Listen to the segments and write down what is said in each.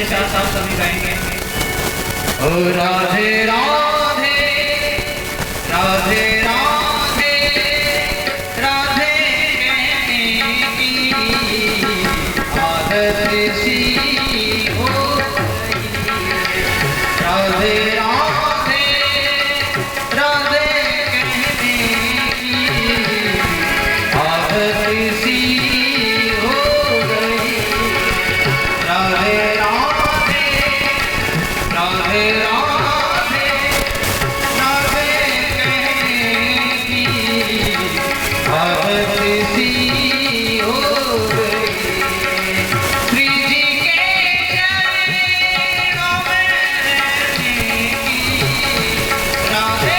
साथ साथ सभी गाएंगे। ओ राधे राधे राधे राधे राधे की आदत सी हो गई। राधे राधे राधे कहने की आदत सी हो गई। राधे राधे राधे राधे राधे कहने की आदत सी हो गई। श्री जी के चरणों में रहने की राधे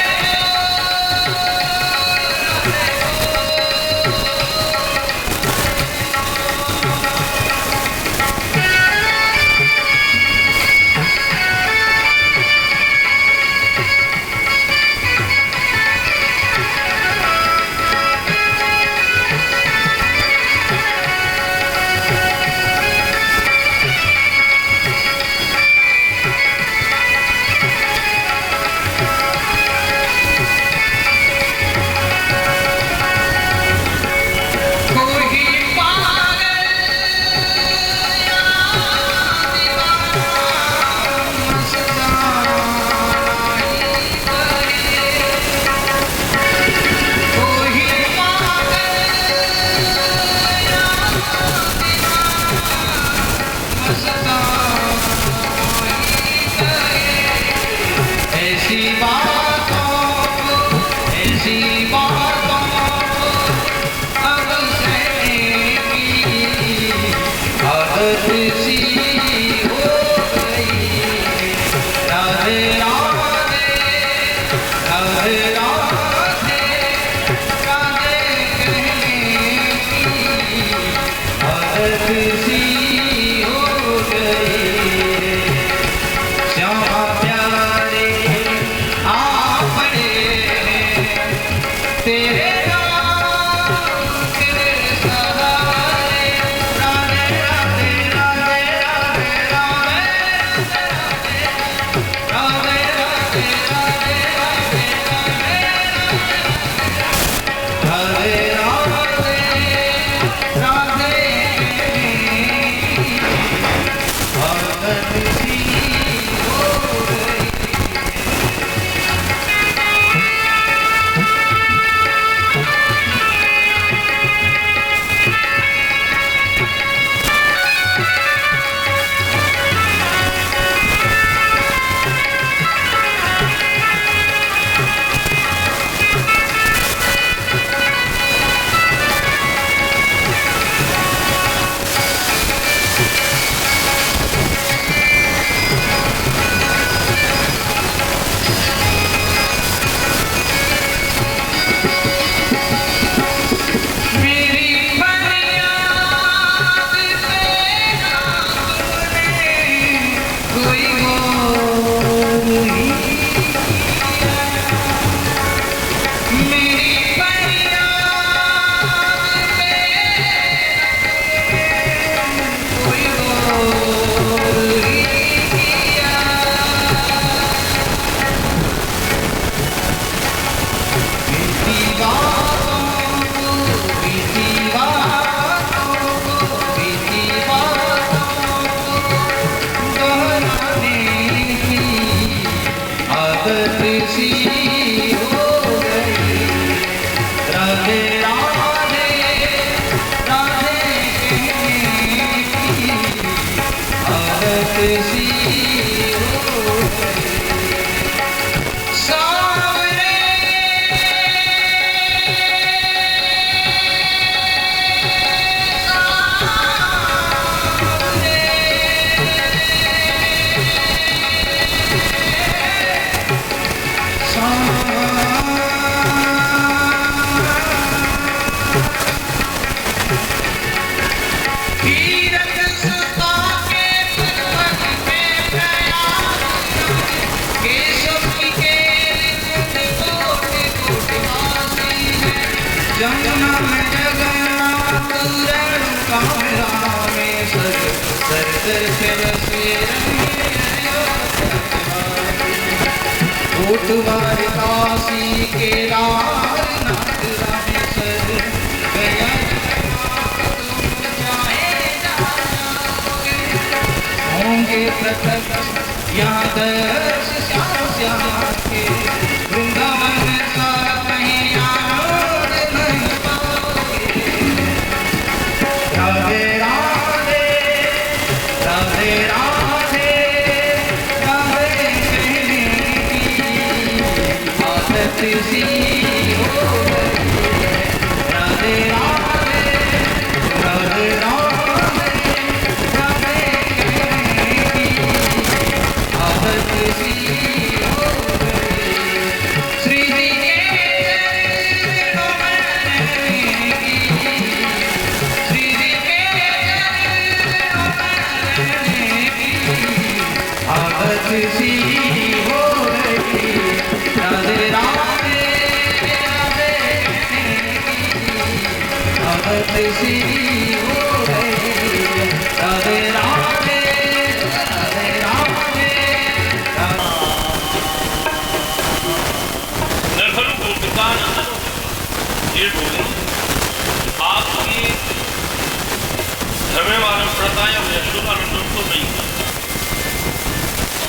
जमुना में जगन्नाथ रण रामेश्वर दर से बसे कोटवार काशी के नाथ रामेश्वर गया होंगे प्रत्यक्ष यहाँ दर्श श्याम श्याम के वृंदावन सा कहीं याद नहीं पाओगे। राधे राधे राधे राधे राधे कहने की आदत सी हो गई है। राधे राधे राधे राधे राधे कहने की आदत सी हो गई है। श्री जी के चरणों में रहने की, श्री जी के चरणों में रहने की आदत सी हो गई। राधे राधे राधे कहने की आदत सी हो गई। राधे राधे राधे राधे नखल गोपिकानंद ये बोले आपकी हमें मालूम पड़ता है यशोदानंदन तो नहीं है।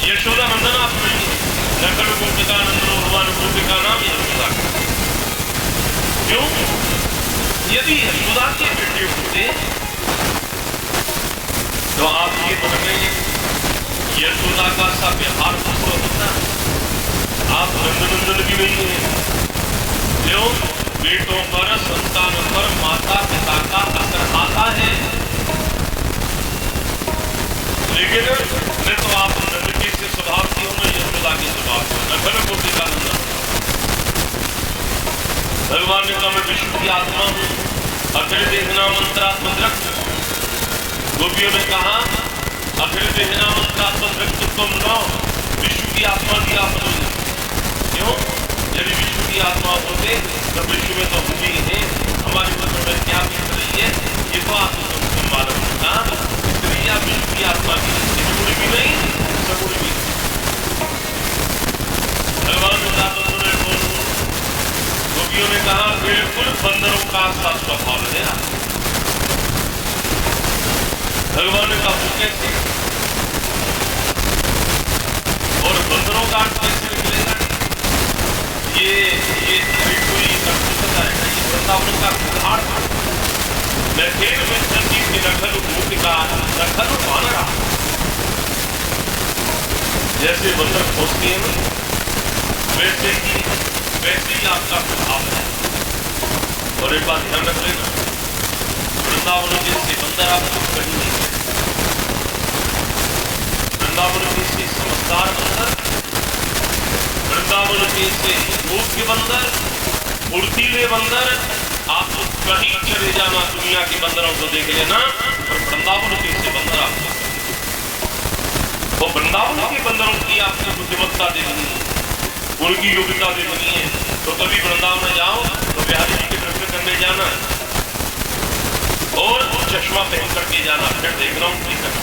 यशोदानंदन आप नहीं है। नखल गोपिकानंदन भगवान गोपिका नाम यशोदा। क्यों? यदि यशोदा के बेटे होते तो आपके मन में यशोदा का सा व्यवहार दोस्तों होता। आप नंदनंदन भी नहीं है। क्यों? बेटों पर संतान पर माता पिता का असर आता है। लेकिन मैं तो आप नंद के से स्वभाव की हूं, मैं यशोदा के स्वभाव की हूं। नखल गोपिकानंदन भगवान ने कहा मैं विष्णु की आत्मा हूं, अखिल देखना मंत्रात्मक रक्त। गोपियों ने कहा अखिल देखना मंत्रात्मक रक्त तुम नो, विष्णु की आत्मा की आप नहीं। क्यों? यदि विष्णु की आत्मा होते तो विष्णु में तो हम ही हैं। हमारे मन में क्या बीत रही है ये तो आपको तुमको मालूम होगा। इसलिए आप विष्णु की आत्मा की सगुण भी नहीं, सगुण भी नहीं। भगवान ने गोपियों ने कहा बिल्कुल बंदरों का सा स्वभाव है। भगवान ने कहा वो कैसे? और बंदरों का कैसे निकलेगा? ये कोई अद्भुतता है ना, ये वृंदावन का उदाहरण था। नखेल में संजीव की नखल गोपिका नखल वानरा। जैसे बंदर खोजते हैं वैसे ही आपका प्रभाव है। और एक बात ध्यान रख लेना, वृंदावन जैसे बंदर आपको कहीं नहीं है। वृंदावन जैसे समझदार बंदर, वृंदावन जैसे योग्य बंदर, फुर्तीले बंदर आपको कहीं चले जाना, दुनिया के बंदरों को देख लेना, और वृंदावन जैसे बंदर आपको तो वृंदावन के बंदरों की आपको बुद्धिमत्ता देखनी है, उनकी योग्यता देखनी है। तो कभी वृंदावन में जाओ तो बिहारी जी के दर्शन करने जाना और चश्मा पहन करके जाना, फिर देखना उनकी करना।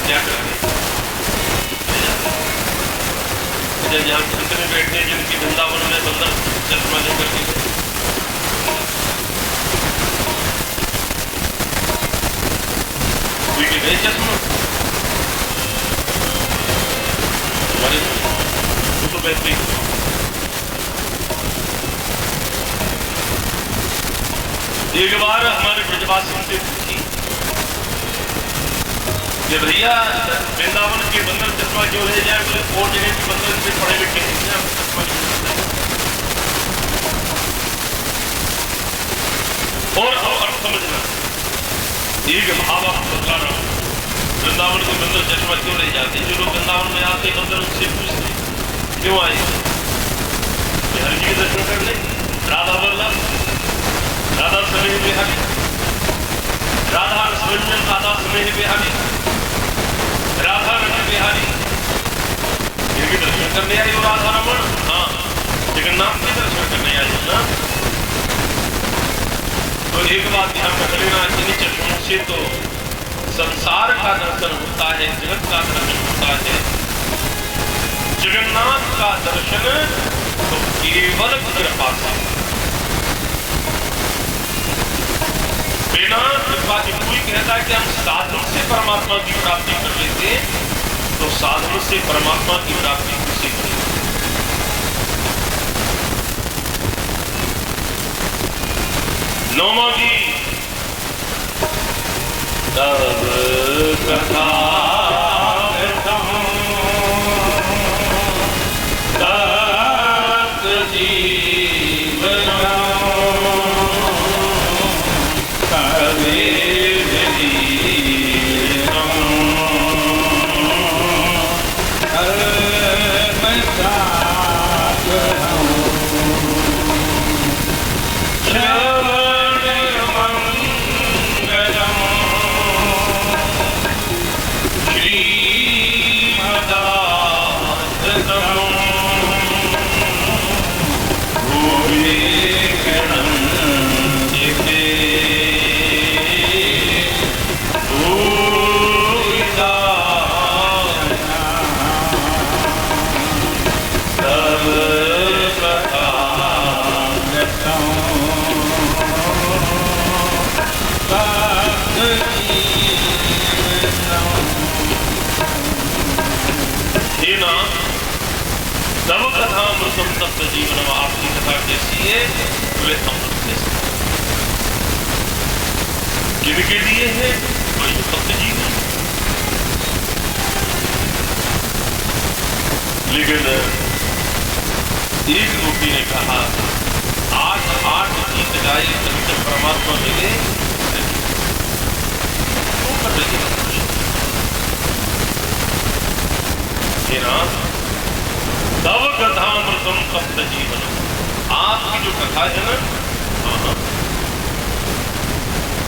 क्या करते जहाँ संत में बैठते हैं जिनकी वृंदावन में बंदर चश्मा लेकर के कोई भी गए चश्मा हमारे तो बैठते ही। एक बार हमारे ब्रजवासी से पूछी कि भैया वृंदावन के बंदर चश्मा क्यों रह जाए? बोले और जगह के बंदर से पढ़े लिखे हैं, चश्मा और अर्थ समझना एक भाव आप बतला रहा हूं। वृंदावन के बंदर चश्मा क्यों रह जाते? जो लोग वृंदावन में आते बंदर उससे पूछते क्यों आए? हर जी के दर्शन कर ले। राधा वल्लभ, राधा स्नेह बिहारी, राधा रसरंजन, राधा स्नेह बिहारी, राधा रंग बिहारी, इनके दर्शन करने आई हो राधा रमन। हाँ, जगन्नाथ के दर्शन करने आए ना, तो एक बात ध्यान रख लेना, इन चक्षुओं से तो संसार का दर्शन होता है, जगत का दर्शन होता है। जगन्नाथ का दर्शन तो केवल कृपा से, बिना कृपा के। कोई कहता है कि हम साधन से परमात्मा की प्राप्ति कर लेते, तो साधन से परमात्मा की प्राप्ति किसी को। नौमा जी तब कथा तब कथा अमृतम तप्त जीवन। आपकी कथा कैसी है? बोले अमृत कैसे, किनके लिए है? वही तप्त जीवन। लेकिन एक गोपी ने कहा 8 गीत गाए तभी तक परमात्मा मिले तो कर रही तब कथामृतम तप्त जीवन। आपकी जो कथा है ना,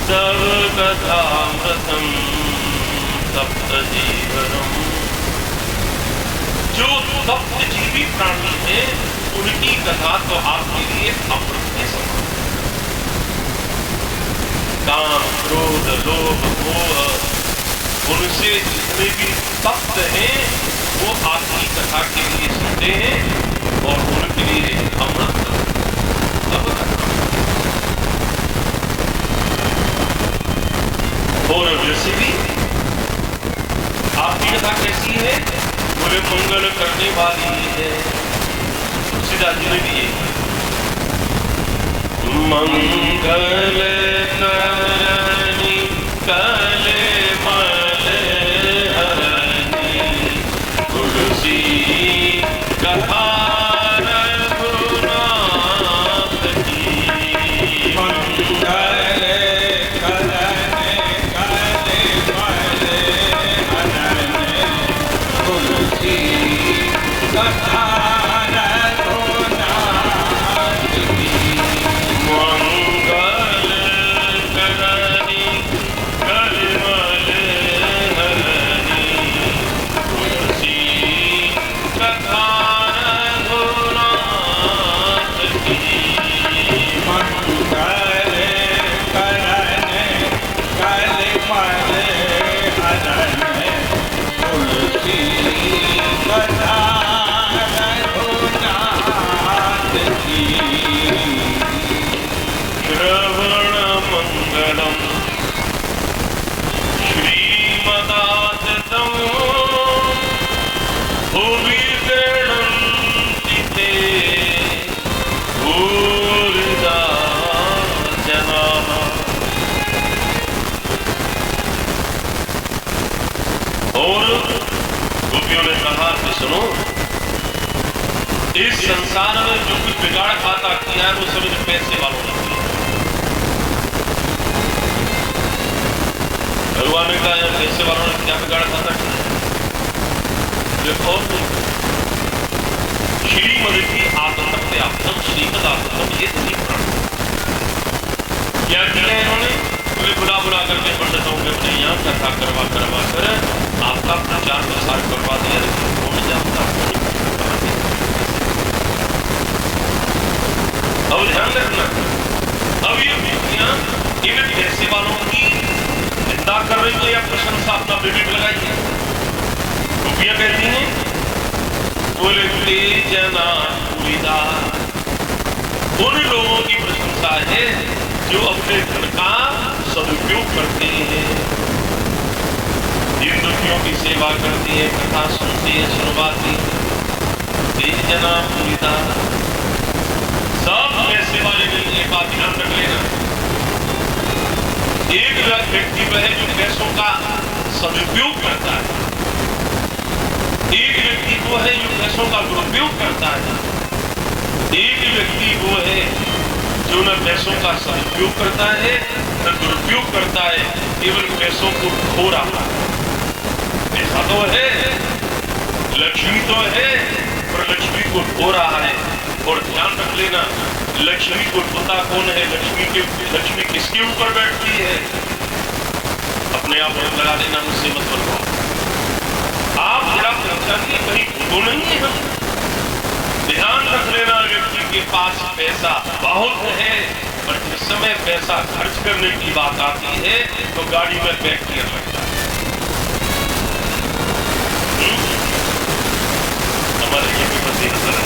तब कथामृतम तप्त जीवनम। जो तप्त जीवी प्राणी है उनकी कथा तो आपके लिए अमृत के समान। काम, क्रोध, लोभ, मोह उनसे जितने भी तप्त हैं वो आपकी कथा के लिए सुनते हैं और उनके लिए अमृत। और वैसे भी आपकी कथा कैसी है? बोले मंगल करने वाली है। सीधा जी ने दिए मंगल करनी कले कथा रघुनाथ की। मंगल करने कले मले हरने तुलसी कथा रघुनाथ की। मंगल करनी कले मले हरने तुलसी कथा सुनो, इस संसार में जो कुछ बिगाड़ खाता किया है वो सब पैसे वालों ने किया। भगवान ने कहा पैसे वालों ने क्या बिगाड़ खाता किया? देखो श्रीमद की आत्मत्य आत्म श्रीमद आत्म ये नहीं पढ़ा। क्या किया इन्होंने? बोले बुला बुला करके पंडितों के अपने यहाँ कथा करवा करवा कर आपका प्रचार प्रसार करवा दिया। लेकिन कौन जानता अब ये बेटियां इन पैसे वालों की निंदा कर रही है या प्रशंसा? अपना विवेक लगाइए। गोपियां कहती हैं बोले जना पूरीदा, उन लोगों की प्रशंसा है जो अपने धन का सदुपयोग करते हैं, दीन दुखियों की सेवा करती है, कथा सुनती है, सुनवाती है, जना पूरीदा। सब पैसे वाले नहीं, एक बात ध्यान रख लेना। एक व्यक्ति वह है जो पैसों का सदुपयोग करता है, एक व्यक्ति वो है जो पैसों का दुरुपयोग करता है, एक व्यक्ति वो है जो न पैसों का सदुपयोग करता है न दुरुपयोग करता है, केवल पैसों को खो रहा है। पैसा तो है, लक्ष्मी तो है, पर लक्ष्मी को खो रहा है। और ध्यान रख लेना, लक्ष्मी को पता कौन है, लक्ष्मी किसके ऊपर बैठती है? अपने आप में लगा लेना, मुझसे मत बताओ। आप जरा पहचानिए, कहीं तो नहीं है हम। ध्यान रख लेना, व्यक्ति के पास पैसा बहुत है, पर जिस समय पैसा खर्च करने की बात आती है तो गाड़ी में बैग गियर लगता है। हमारे ये भी मसीह नजर है।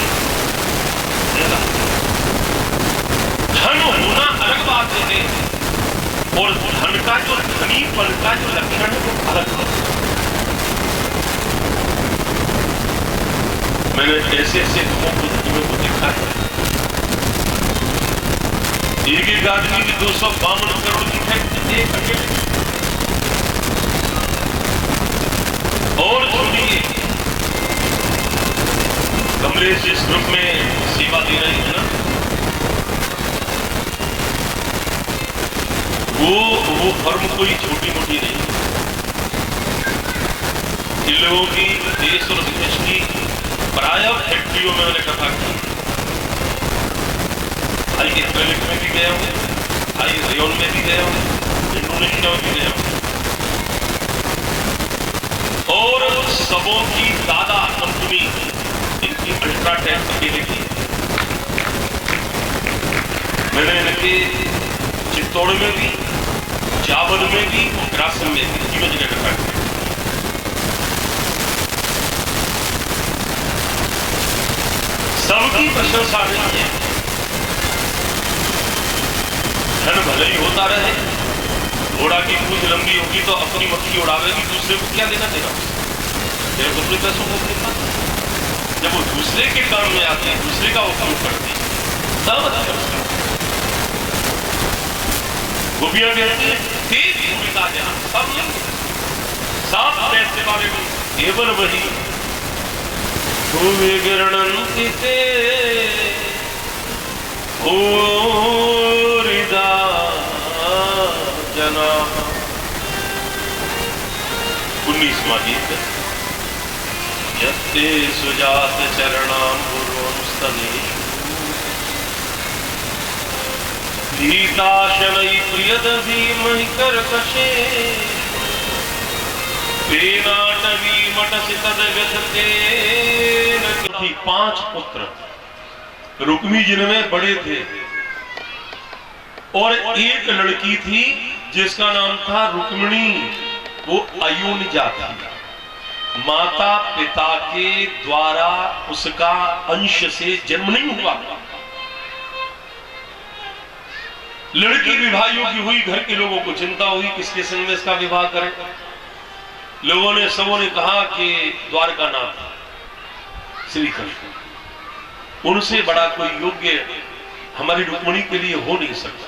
धन होना अलग बात है, और धन का जो धनीपन का जो लक्षण है वो अलग है। मैंने ऐसे ऐसे लोगों को देखा है, एक आदमी की 252 करोड़ की फैक्ट्री एक अकेले। और सुनिए, कमलेश जिस ग्रुप में सेवा दे रही है ना, वो फर्म कोई छोटी मोटी नहीं। इन लोगों की देश और विदेश की प्राय फैक्ट्रियों में मैंने कथा की। हाई एक्रेलिक में भी गए होंगे, हाई रेयन में भी गए होंगे, इंडोनेशिया में भी गए होंगे। और सबों की दादा कंपनी इनकी अल्ट्राटेक अकेले की। मैंने इनके चित्तौड़ में भी, जावल में भी और ग्रासिम में भी तीनों जगह कथा की। सबकी प्रशंसा नहीं है। धन भले ही होता रहे, घोड़ा की पूंछ लंबी होगी तो अपनी मक्खी उड़ावेगी, दूसरे को क्या देना देगा? तेरे को अपने पैसों को देना। जब वो दूसरे के काम में आते हैं, दूसरे का उपयोग करते हैं, तब अच्छा उसका। गोपियां कहती हैं तेज भूमिका जहां सब नहीं, सब पैसे वाले को केवल वही विगरणंते ओरिदा जना। 19वां गीत। यत्ते सुजात चरणाम्बुरोंस्तने भीताशनै प्रियदधीमहि कर्कशे पेनाटवी मटसि तद्व्यथतेन। 5 पुत्र रुक्मी जिनमें बड़े थे, और एक लड़की थी जिसका नाम था रुक्मिणी। वो अयोनिजा थी, माता पिता के द्वारा उसका अंश से जन्म नहीं हुआ। लड़की विवाह योग्य हुई, घर के लोगों को चिंता हुई किसके संग में इसका विवाह करें। लोगों ने सबों ने कहा कि द्वारकानाथ श्री कृष्ण, उनसे बड़ा कोई योग्य हमारी रुक्मिणी के लिए हो नहीं सकता।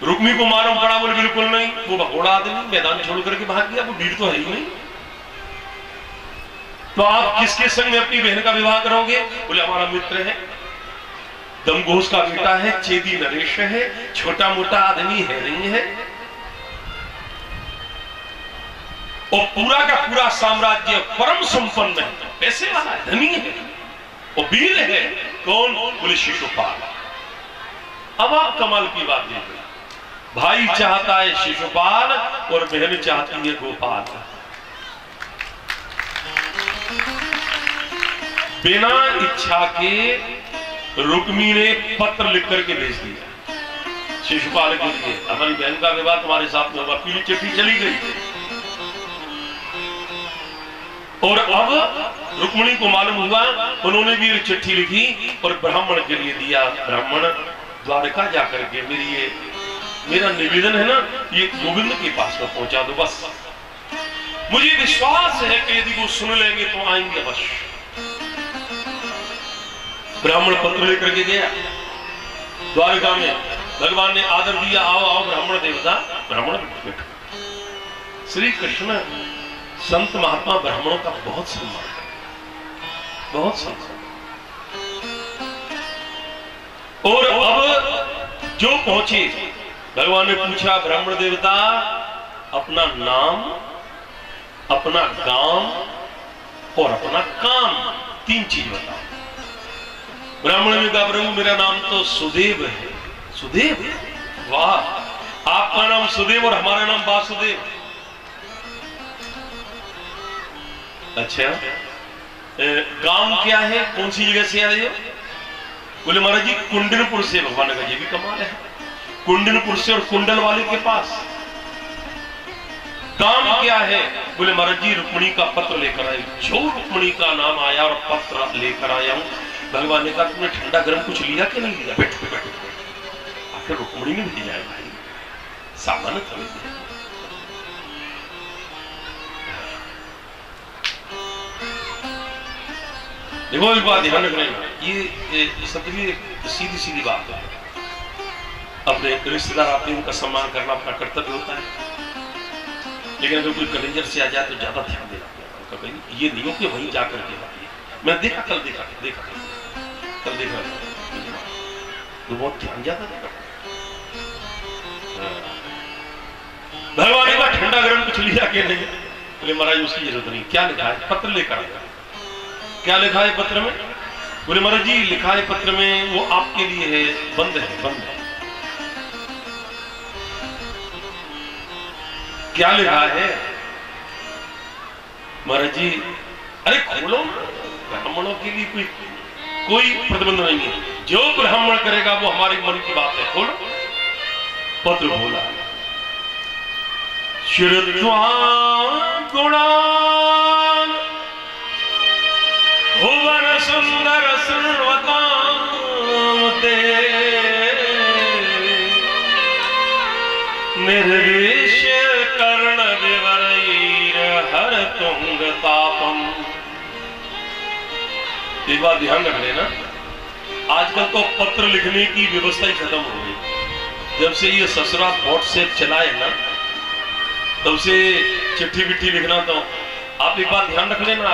रुक्मी को मालूम पड़ा, बोले बिल्कुल नहीं, वो भगोड़ा आदमी मैदान छोड़ करके भाग गया, वो वीर तो है ही नहीं। तो आप किसके संग में अपनी बहन का विवाह करोगे? बोले हमारा मित्र है, दमघोष का बेटा है, चेदी नरेश है, छोटा मोटा आदमी है नहीं है, और पूरा का पूरा साम्राज्य परम संपन्न है, पैसे वाला है, धनी है, और वीर है। कौन? बोले शिशुपाल। अब आप कमाल की बात देखिए, भाई चाहता है शिशुपाल और बहन चाहती है गोपाल। बिना इच्छा के रुक्मी ने पत्र लिख करके भेज दिया, शिशुपाल के लिए, हमारी बहन का विवाह तुम्हारे साथ में होगा। पीली चिट्ठी चली गई और अब रुक्मिणी को मालूम हुआ, उन्होंने भी एक चिट्ठी लिखी और ब्राह्मण के लिए दिया। ब्राह्मण द्वारका जाकर के मेरा निवेदन है ना, ये गोविंद के पास में पहुंचा दो बस। मुझे विश्वास है कि यदि वो सुन लेंगे तो आएंगे अवश्य। ब्राह्मण पत्र लेकर के गया द्वारका में, भगवान ने आदर दिया, आओ आओ ब्राह्मण देवता। ब्राह्मण बैठो। श्री कृष्ण संत महात्मा ब्राह्मणों का बहुत सम्मान करते, बहुत सम्मान। और अब जो पहुंचे, भगवान ने पूछा, ब्राह्मण देवता अपना नाम, अपना गांव और अपना काम, 3 चीज बताओ। ब्राह्मण ने कहा, प्रभु मेरा नाम तो सुदेव है। सुदेव? वाह, आपका नाम सुदेव और हमारा नाम वासुदेव। अच्छा, गांव क्या है, कौन सी जगह से आए हो? बोले महाराज जी कुंडलपुर से। भगवान ने कहा ये भी कमाल है, कुंडलपुर से और कुंडल वाले के पास। काम क्या है? बोले महाराज जी रुक्मिणी का पत्र लेकर आए। जो रुक्मिणी का नाम आया और पत्र लेकर आया हूं। भगवान ने कहा तुमने ठंडा गर्म कुछ लिया कि नहीं लिया? बैठो बैठो, आखिर रुक्मिणी ने भेजा है भाई, सामान्य थोड़ी है। देखो एक बात ध्यान रखना, ये सबकी सीधी सीधी बात है। अपने रिश्तेदार आपने उनका सम्मान करना अपना कर्तव्य होता है, लेकिन अगर कोई कलेंजर से आ जाए तो ज्यादा ध्यान देना पड़ेगा। कहीं ये नहीं हो कि वहीं जाकर के बात। मैं देखा कल देखा तो बहुत ध्यान ज्यादा देगा। भगवान ने कहा ठंडा गर्म कुछ लिया कि नहीं? बोले महाराज उसकी जरूरत नहीं। क्या लिखा है? पत्र लेकर आया। क्या लिखा है पत्र में? बोले महाराज जी लिखा है पत्र में, वो आपके लिए है, बंद है, बंद है। क्या लिखा है? महाराज जी अरे खोलो, ब्राह्मणों के लिए कोई प्रतिबंध नहीं है, जो ब्राह्मण करेगा वो हमारे मन की बात है। खोलो। पत्र खोला। श्रुत्वा गुणान् भुवन सुंदर शृण्वतां ते निर्विश्य कर्ण विवरैर हर तुंग तापम। एक बात ध्यान रख लेना, आजकल तो पत्र लिखने की व्यवस्था ही खत्म हो गई। जब से ये ससुरा व्हाट्सएप चला है ना, तब से चिट्ठी विट्ठी लिखना, तो आप एक बात ध्यान रख लेना,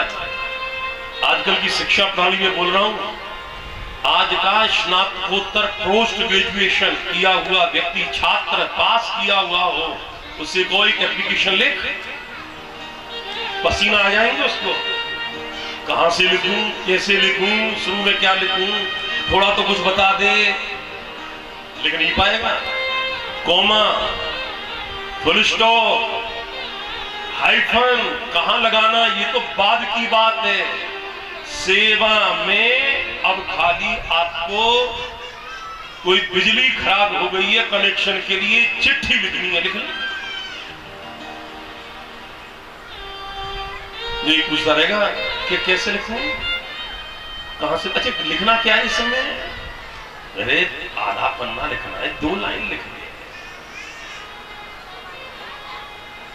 आजकल की शिक्षा प्रणाली में बोल रहा हूं, आज का स्नातकोत्तर पोस्ट ग्रेजुएशन किया हुआ व्यक्ति, छात्र पास किया हुआ हो, उससे कोई एप्लीकेशन लिख, पसीना आ जाएंगे उसको। कहां से लिखूं, कैसे लिखूं, शुरू में क्या लिखूं, थोड़ा तो कुछ बता दे, लिख नहीं पाएगा। कॉमा, फुल स्टॉप, हाइफन कहां लगाना, ये तो बाद की बात है। सेवा में अब खाली आपको कोई बिजली खराब हो गई है, कनेक्शन के लिए चिट्ठी लिखनी है, लिख ली। ये पूछता रहेगा कि कैसे लिखूं, कहां से, अच्छा लिखना क्या है इस समय? अरे आधा पन्ना लिखना है, 2 लाइन लिखनी है।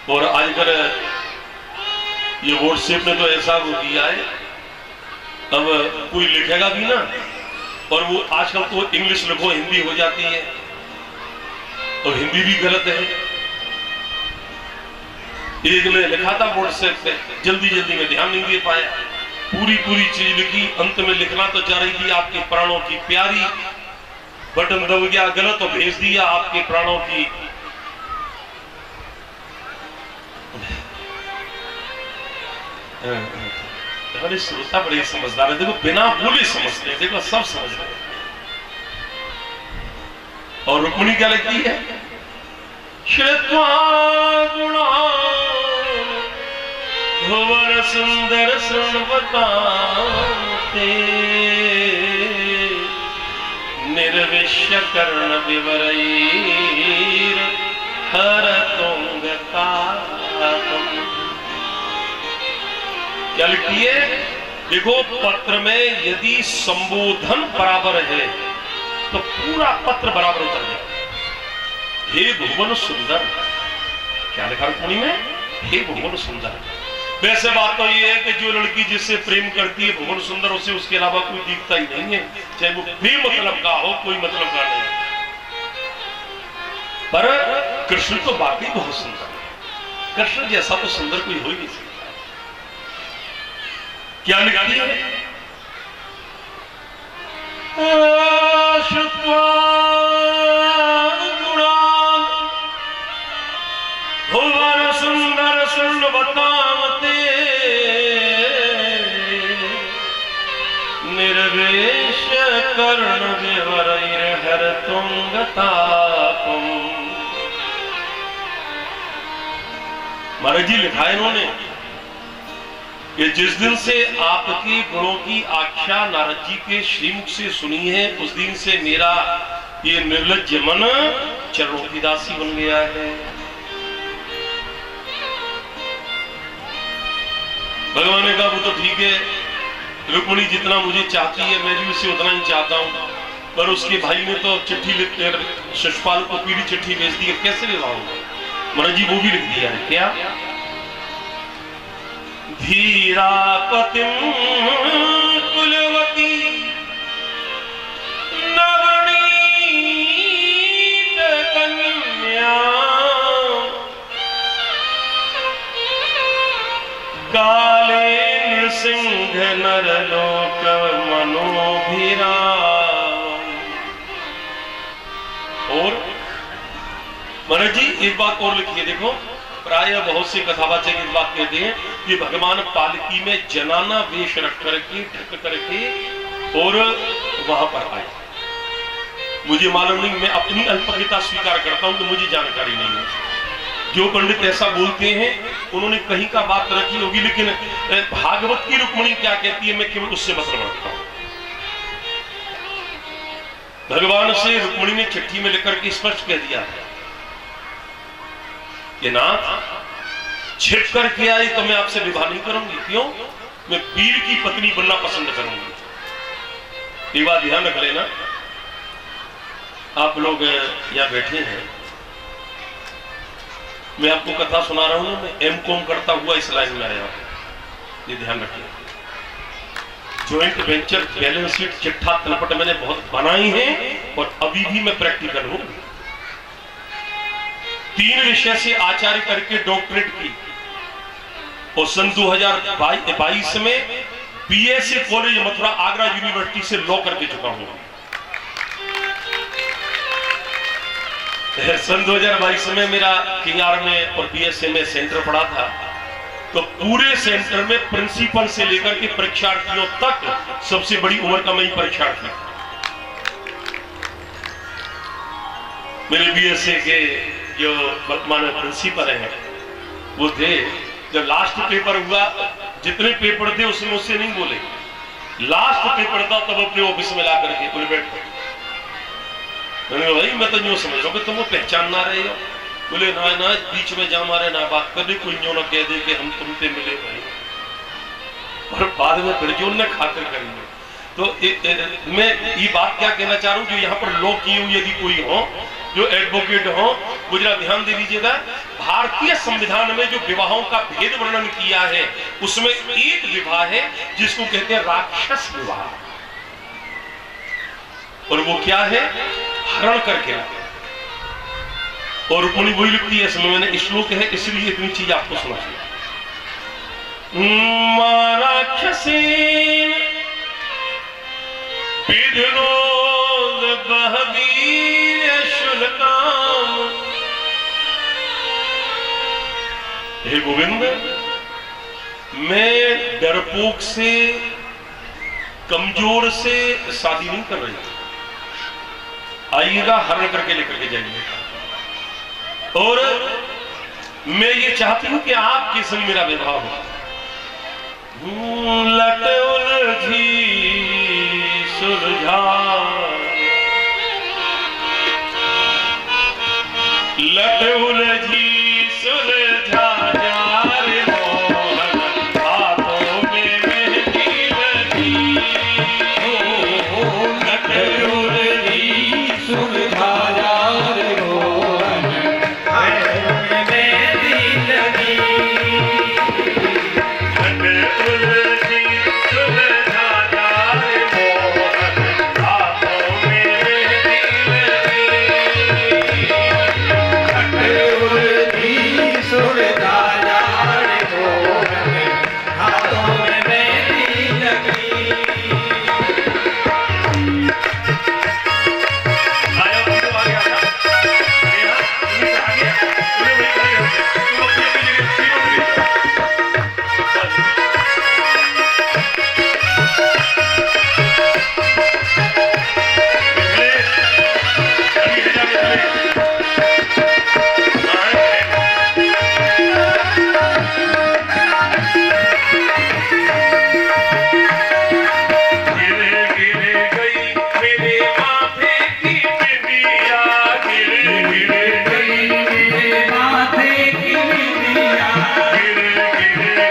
और आजकल ये व्हाट्सएप में तो ऐसा हो गया है, अब कोई लिखेगा भी ना, और वो आजकल तो इंग्लिश लिखो हिंदी हो जाती है, और हिंदी भी गलत है। एक ने लिखा था व्हाट्सएप पे, जल्दी जल्दी में ध्यान नहीं दे पाया, पूरी पूरी चीज लिखी, अंत में लिखना तो चाह रही थी आपके प्राणों की प्यारी, बटन दब गया गलत और भेज दिया आपके प्राणों की। अरे श्रोता बड़े समझदार है, देखो बिना बोले समझते हैं, देखो सब समझ रहे हैं। और रुक्मिणी क्या लिखती है? श्रुत्वा गुणान् भुवन सुंदर शृण्वतां ते निर्विश्य कर्ण विवरैर हर तुंग तापम। क्या लिखती है? देखो, पत्र में यदि संबोधन बराबर है तो पूरा पत्र बराबर उतर जाए। हे भुवन सुंदर, क्या लिखा रुक्मिणी में? हे भुवन सुंदर। वैसे बात तो ये है कि जो लड़की जिससे प्रेम करती है भुवन सुंदर, उसे उसके अलावा कोई दिखता ही नहीं है, चाहे वो भी मतलब का हो, कोई मतलब का नहीं। पर कृष्ण तो बाकी बहुत सुंदर है। कृष्ण जैसा तो सुंदर कोई हो ही नहीं सकता। क्या लिखती है? भुवन सुंदर सुन बतावते, निर्वेश कर्ण विवरैर हर तुंग तापम। महाराज जी लिखा है इन्होंने कि जिस दिन से आपके गुणों की आख्या नारद जी के श्रीमुख से सुनी है, उस दिन से मेरा ये निर्लज्ज मन चरणों की दासी बन गया है। भगवान ने कहा वो तो ठीक है, रुक्मिणी जितना मुझे चाहती है मैं भी उसे उतना ही चाहता हूं, पर उसके भाई ने तो चिट्ठी लिखकर शिशुपाल को पीली चिट्ठी भेज दी है, कैसे विवाह होगा? महाराज जी वो भी लिख दिया है। क्या? धीरापतिम कुलवती नवनीत कन्या काले नृसिंह नरलोक मनोभिराम। और महाराज जी एक बात और लिखिए, देखो प्राय बहुत से कथावाचक इस बात कहते हैं कि भगवान पालकी में जनाना वेश रख करके ढक करके और वहां पर आए। मुझे मालूम नहीं, मैं अपनी अल्पज्ञता स्वीकार करता हूं कि मुझे जानकारी नहीं है। जो पंडित ऐसा बोलते हैं उन्होंने कहीं का बात रखी होगी, लेकिन भागवत की रुक्मिणी क्या कहती है मैं केवल उससे मतलब रखता हूं। भगवान से रुक्मिणी ने चिट्ठी में लिखकर के स्पष्ट कह दिया है कि नाथ छिप करके आई तो मैं आपसे विवाह नहीं करूंगी। क्यों? मैं वीर की पत्नी बनना पसंद करूंगी। ये बात ध्यान रख लेना। आप लोग यहां बैठे हैं, मैं आपको कथा सुना रहा हूं, मैं एमकॉम करता हुआ इस लाइन में आया हूं, ये ध्यान रखिए। ज्वाइंट वेंचर बैलेंस शीट चिट्ठा तलपट मैंने बहुत बनाई है और अभी भी मैं प्रैक्टिकल हूं। 3 विषय से आचार्य करके डॉक्टरेट की और सन 2022 में BSc college Mathura Agra university से लॉ करके चुका हूं। सन 2022 में मेरा किंगार में और बीएससी में सेंटर पड़ा था, तो पूरे सेंटर में प्रिंसिपल से लेकर के परीक्षार्थियों तक सबसे बड़ी उम्र का मैं ही परीक्षार्थी। मेरे बीएससी के जो वर्तमान प्रिंसिपल हैं वो थे, जब लास्ट पेपर हुआ जितने पेपर थे उसमें मुझसे नहीं बोले, लास्ट पेपर था तब अपने ऑफिस में ला करके बोले बैठो। मैंने कहा भाई मैं तो यूं समझ रहा हूं कि तुम वो पहचान ना रहे हो। बोले ना ना बीच में जा मारे ना बात कर दे, कोई यूं ना कह दे कि हम तुमसे मिले भाई, और बाद में फिर जो उन्होंने खातिर करेंगे। तो मैं ये बात क्या कहना चाह रहा हूं, जो यहाँ पर लॉ किए हुए यदि कोई हो, जो एडवोकेट हो, वो जरा ध्यान दे लीजिएगा। भारतीय संविधान में जो विवाहों का भेद वर्णन किया है उसमें एक विवाह है जिसको कहते हैं राक्षस विवाह, और वो क्या है? हरण करके। और रुक्मिणी वही लिखती है, इसमें मैंने श्लोक है इसलिए इतनी चीज आपको सुना। राक्षसीन विधनोद बहवीर शुल्काम। हे गोविंद, मैं डरपोक से कमजोर से शादी नहीं कर रही, आइएगा हरण करके लेकर के जाइए। और मैं ये चाहती हूं कि आपके संग मेरा विवाह हो। लट उलझी सुलझा उलझी सुलझा जा रे मोहन हाथों में मेहंदी लगी नट उलझी सुलझा जा रे मोहन हाथों में मेहंदी लगी नट उलझी सुलझा जा रे मोहन हाथों में मेहंदी लगी नट उलझी सुलझा जा रे मोहन हाथों में मेहंदी लगी आया तू आ गया था यहाँ तुम्हें आ गया तुम्हें वही खड़े हो गए तुम अपनी अपनी जगह सीट हो गए गिरे गिरे गई मेरे माथे की बिंदिया गिरे गिरे गई मेरे माथे की बिंदिया गिरे गिरे